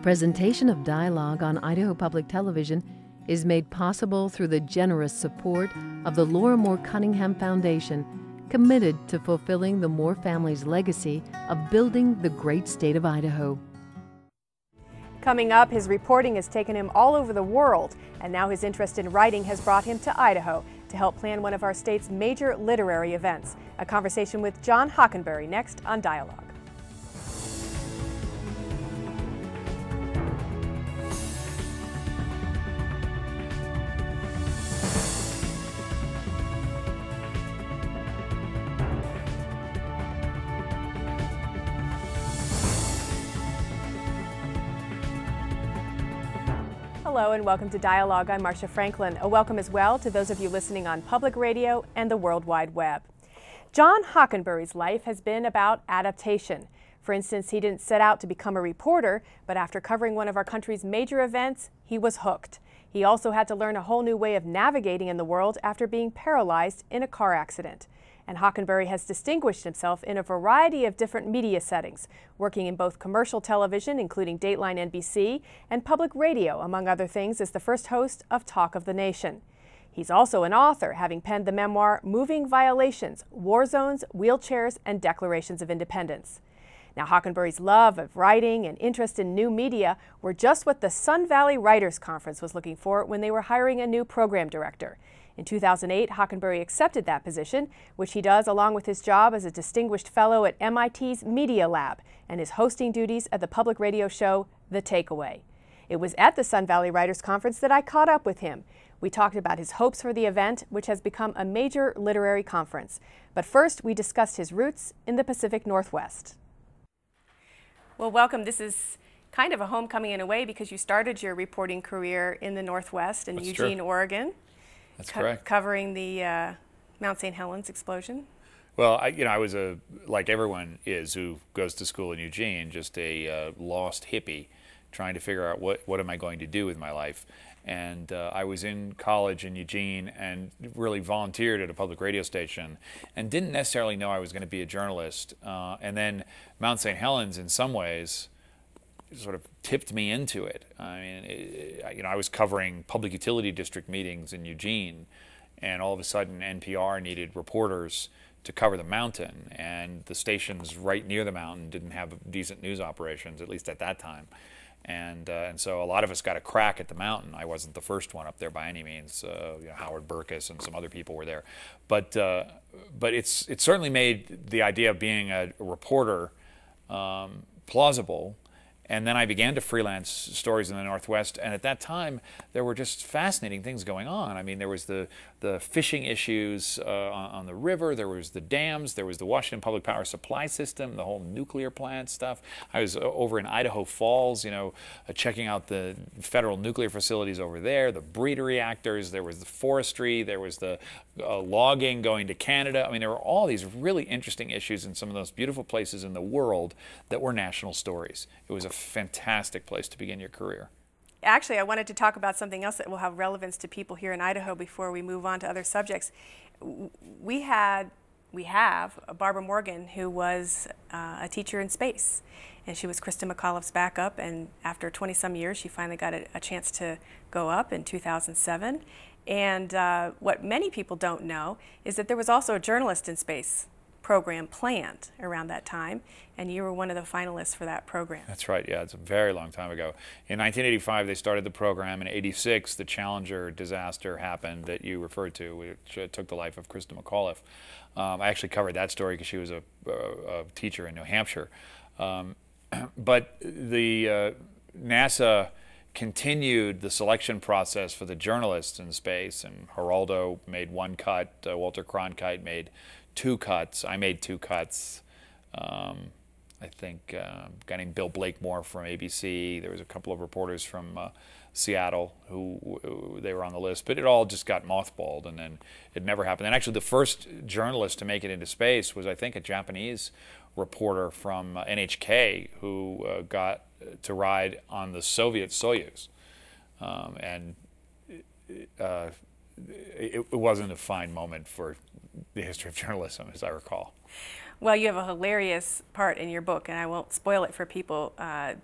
Presentation of Dialogue on Idaho Public Television is made possible through the generous support of the Laura Moore Cunningham Foundation, committed to fulfilling the Moore family's legacy of building the great state of Idaho. Coming up, his reporting has taken him all over the world, and now his interest in writing has brought him to Idaho to help plan one of our state's major literary events. A conversation with John Hockenberry next on Dialogue. Hello and welcome to Dialogue. I'm Marcia Franklin. A welcome as well to those of you listening on public radio and the World Wide Web. John Hockenberry's life has been about adaptation. For instance, he didn't set out to become a reporter, but after covering one of our country's major events, he was hooked. He also had to learn a whole new way of navigating in the world after being paralyzed in a car accident. And Hockenberry has distinguished himself in a variety of different media settings, working in both commercial television, including Dateline NBC, and public radio, among other things, as the first host of Talk of the Nation. He's also an author, having penned the memoir Moving Violations, War Zones, Wheelchairs, and Declarations of Independence. Now, Hockenberry's love of writing and interest in new media were just what the Sun Valley Writers Conference was looking for when they were hiring a new program director. In 2008, Hockenberry accepted that position, which he does along with his job as a distinguished fellow at MIT's Media Lab and his hosting duties at the public radio show The Takeaway. It was at the Sun Valley Writers Conference that I caught up with him. We talked about his hopes for the event, which has become a major literary conference. But first, we discussed his roots in the Pacific Northwest. Well, welcome. This is kind of a homecoming in a way because you started your reporting career in the Northwest in Eugene, Oregon. That's correct. Covering the Mount St. Helens explosion. Well, I was like everyone is who goes to school in Eugene, just a lost hippie trying to figure out what am I going to do with my life. And I was in college in Eugene and really volunteered at a public radio station and didn't necessarily know I was going to be a journalist. And then Mount St. Helens, in some ways, sort of tipped me into it. I mean, I was covering public utility district meetings in Eugene, and all of a sudden NPR needed reporters to cover the mountain, and the stations right near the mountain didn't have decent news operations, at least at that time. And so a lot of us got a crack at the mountain. I wasn't the first one up there by any means. Howard Burkus and some other people were there, but it certainly made the idea of being a reporter plausible. And then I began to freelance stories in the Northwest, and at that time there were just fascinating things going on. I mean, there was the fishing issues on the river, there was the dams, there was the Washington Public Power Supply System, the whole nuclear plant stuff. I was over in Idaho Falls, checking out the federal nuclear facilities over there, the breeder reactors, there was the forestry, there was the logging going to Canada. I mean, there were all these really interesting issues in some of those beautiful places in the world that were national stories. It was a fantastic place to begin your career. Actually, I wanted to talk about something else that will have relevance to people here in Idaho before we move on to other subjects. We have Barbara Morgan, who was a teacher in space, and she was Krista McAuliffe's backup, and after 20-some years, she finally got a chance to go up in 2007. And what many people don't know is that there was also a Journalist in Space program planned around that time, and you were one of the finalists for that program. That's right, yeah, it's a very long time ago. In 1985, they started the program. In 86, the Challenger disaster happened that you referred to, which took the life of Krista McAuliffe. I actually covered that story because she was a teacher in New Hampshire. But the NASA continued the selection process for the journalists in space, and Geraldo made one cut, Walter Cronkite made 2 cuts. I made 2 cuts. I think a guy named Bill Blakemore from ABC. There was a couple of reporters from Seattle who they were on the list, but it all just got mothballed, and then it never happened. And actually, the first journalist to make it into space was, I think, a Japanese reporter from NHK who got to ride on the Soviet Soyuz, and it wasn't a fine moment for the history of journalism, as I recall. Well, you have a hilarious part in your book, and I won't spoil it for people.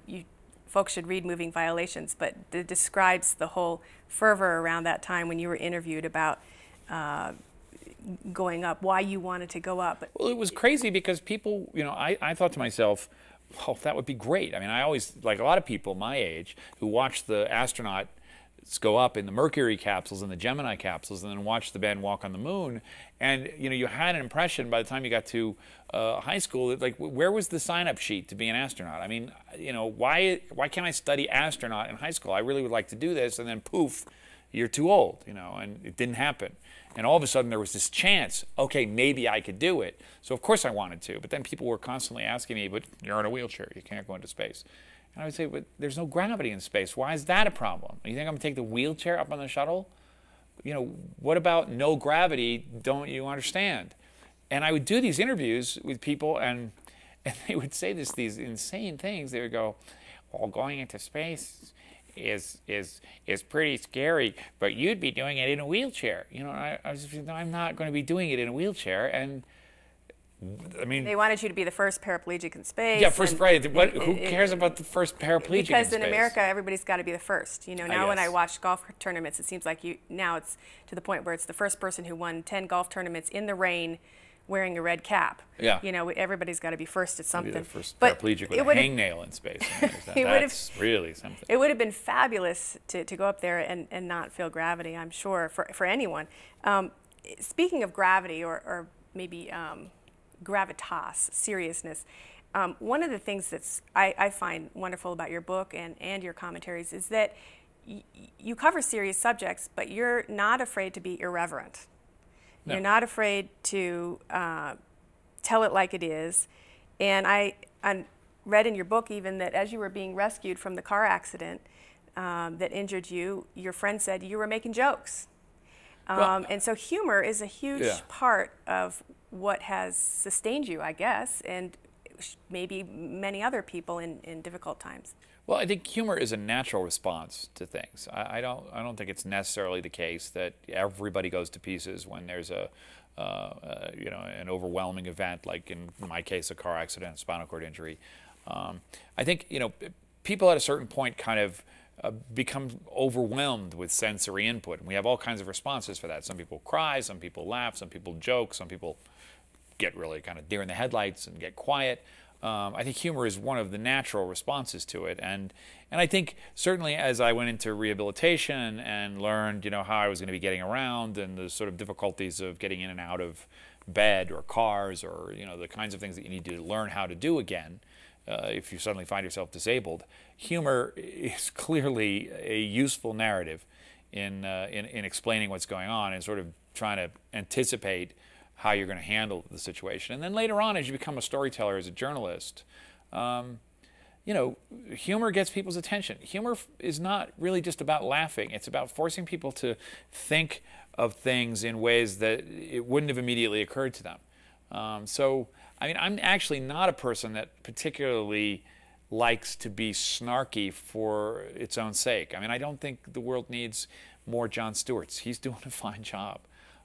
You folks should read Moving Violations, but it describes the whole fervor around that time when you were interviewed about going up, why you wanted to go up. Well, it was crazy because people, I thought to myself, well, that would be great. I mean, I always, like a lot of people my age who watched the astronauts go up in the Mercury capsules and the Gemini capsules and then watch the band walk on the moon, and you had an impression by the time you got to high school that, like, where was the sign-up sheet to be an astronaut? I mean, why can't I study astronaut in high school? I really would like to do this, and then poof, you're too old, and it didn't happen. And all of a sudden there was this chance, okay, maybe I could do it. So of course I wanted to, but then people were constantly asking me, but you're in a wheelchair, you can't go into space. And I would say, but there's no gravity in space. Why is that a problem? You think I'm going to take the wheelchair up on the shuttle? What about no gravity? Don't you understand? And I would do these interviews with people, and they would say these insane things. They would go, well, going into space is pretty scary, but you'd be doing it in a wheelchair. I was just, no, I'm not going to be doing it in a wheelchair. And I mean, they wanted you to be the first paraplegic in space. Yeah, first, right. Who cares about the first paraplegic in space? Because in America, everybody's got to be the first. Now when I watch golf tournaments, it seems like now it's to the point where it's the first person who won 10 golf tournaments in the rain wearing a red cap. Yeah. Everybody's got to be first at something. Maybe the first paraplegic with a hangnail in space. That's really something. It would have been fabulous to go up there and not feel gravity, I'm sure, for anyone. Speaking of gravity or maybe gravitas, seriousness, one of the things that's I find wonderful about your book and your commentaries is that you cover serious subjects, but you're not afraid to be irreverent. No. You're not afraid to tell it like it is. And I read in your book even that as you were being rescued from the car accident that injured you, your friend said you were making jokes. And so humor is a huge part of what has sustained you, I guess, and maybe many other people in difficult times. Well, I think humor is a natural response to things. I don't think it's necessarily the case that everybody goes to pieces when there's an overwhelming event, like in my case, a car accident, spinal cord injury. I think people at a certain point kind of become overwhelmed with sensory input, and we have all kinds of responses for that. Some people cry, some people laugh, some people joke, some people get really kind of deer in the headlights and get quiet. I think humor is one of the natural responses to it, and I think certainly as I went into rehabilitation and learned how I was going to be getting around and the sort of difficulties of getting in and out of bed or cars or the kinds of things that you need to learn how to do again if you suddenly find yourself disabled, humor is clearly a useful narrative in explaining what's going on and sort of trying to anticipate how you're going to handle the situation. And then later on, as you become a storyteller, as a journalist, humor gets people's attention. Humor is not really just about laughing. It's about forcing people to think of things in ways that it wouldn't have immediately occurred to them. So, I mean, I'm actually not a person that particularly likes to be snarky for its own sake. I mean, I don't think the world needs more Jon Stewarts. He's doing a fine job.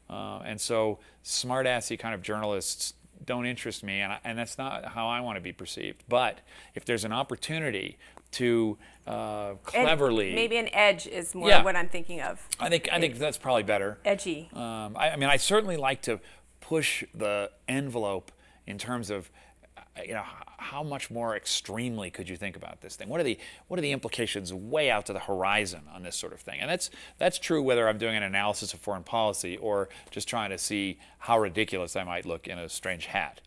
And so smart-assy kind of journalists don't interest me, and that's not how I want to be perceived. But if there's an opportunity to cleverly... Maybe an edge is more what I'm thinking of. I think that's probably better. Edgy. I mean, I certainly like to push the envelope in terms of how much more extremely could you think about this thing? What are the implications way out to the horizon on this sort of thing? And that's true whether I'm doing an analysis of foreign policy or just trying to see how ridiculous I might look in a strange hat.